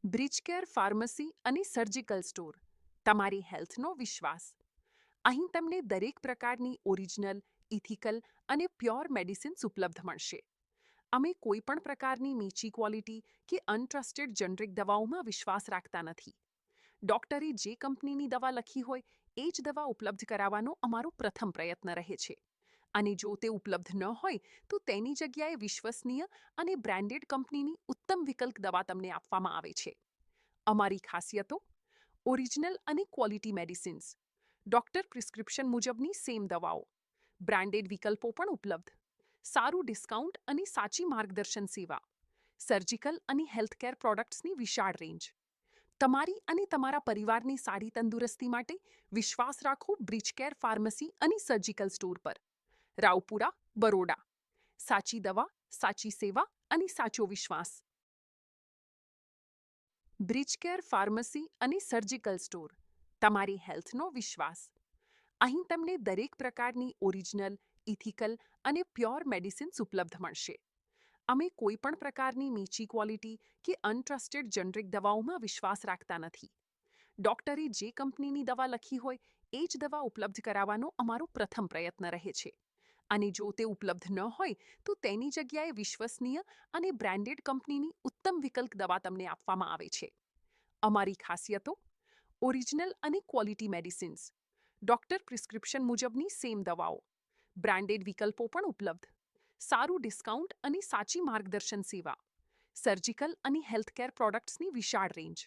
બ્રિજકેર pharmacy અને surgical store તમારી હેલ્થનો વિશ્વાસ. અહીં તમને દરેક પ્રકારની ઓરિજિનલ, ઇથિકલ અને પ્યોર મેડિસિન્સ ઉપલબ્ધ મળશે. અમે કોઈ પણ પ્રકારની નીચી ક્વોલિટી કે અનટ્રસ્ટેડ જનરિક દવાઓમાં વિશ્વાસ રાખતા નથી. ડોક્ટરે જે કંપનીની દવા લખી હોય એ જ દવા ઉપલબ્ધ કરાવવાનો અમારો પ્રથમ પ્રયત્ન રહે છે. અને જો તે ઉપલબ્ધ ન હોય તો તેની જગ્યાએ વિશ્વસનીય અને બ્રાન્ડેડ કંપનીની ઉત્તમ વિકલ્પ દવા તમને આપવામાં આવે છે. અમારી ખાસિયતો: ઓરિજિનલ અને ક્વોલિટી મેડિસિન્સ, ડોક્ટર પ્રિસ્ક્રિપ્શન મુજબની સેમ દવાઓ, બ્રાન્ડેડ વિકલ્પો પણ ઉપલબ્ધ, સારું ડિસ્કાઉન્ટ અને સાચી માર્ગદર્શન સેવા, સર્જિકલ અને હેલ્થકેર પ્રોડક્ટ્સની વિશાળ રેન્જ. તમારી અને તમારા પરિવારની સારી તંદુરસ્તી માટે વિશ્વાસ રાખો બ્રિજકેર ફાર્મસી અને સર્જિકલ સ્ટોર પર. રાવપુરા, બરોડા. સાચી દવા, સાચી સેવા અને સાચો વિશ્વાસ. બ્રિજકેર ફાર્મસી અને સર્જિકલ સ્ટોર તમારી હેલ્થનો વિશ્વાસ. અહીં તમને દરેક પ્રકારની ઓરિજિનલ, ઇથિકલ અને પ્યોર મેડિસિન્સ ઉપલબ્ધ મળશે. અમે કોઈ પણ પ્રકારની નીચી ક્વોલિટી કે અનટ્રસ્ટેડ જનરિક દવાઓમાં વિશ્વાસ રાખતા નથી. ડોક્ટરે જે કંપનીની દવા લખી હોય એ જ દવા ઉપલબ્ધ કરાવવાનો અમારો પ્રથમ પ્રયત્ન રહે છે. અને જો તે ઉપલબ્ધ ન હોય તો તેની જગ્યાએ વિશ્વસનીય અને બ્રાન્ડેડ કંપનીની ઉત્તમ વિકલ્પ દવા તમને આપવામાં આવે છે. અમારી ખાસિયતો: ઓરિજિનલ અને ક્વોલિટી મેડિસિન્સ, ડોક્ટર પ્રિસ્ક્રિપ્શન મુજબની સેમ દવાઓ, બ્રાન્ડેડ વિકલ્પો પણ ઉપલબ્ધ, સારું ડિસ્કાઉન્ટ અને સાચી માર્ગદર્શન સેવા, સર્જિકલ અને હેલ્થકેર પ્રોડક્ટ્સની વિશાળ રેન્જ.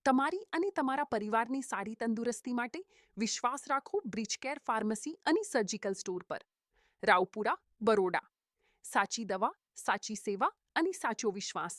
તમારી અને તમારા પરિવારની સારી તંદુરસ્તી માટે વિશ્વાસ રાખો બ્રિજકેર ફાર્મસી અને સર્જિકલ સ્ટોર પર. રાવપુરા, બરોડા. સાચી દવા, સાચી સેવા અને સાચો વિશ્વાસ.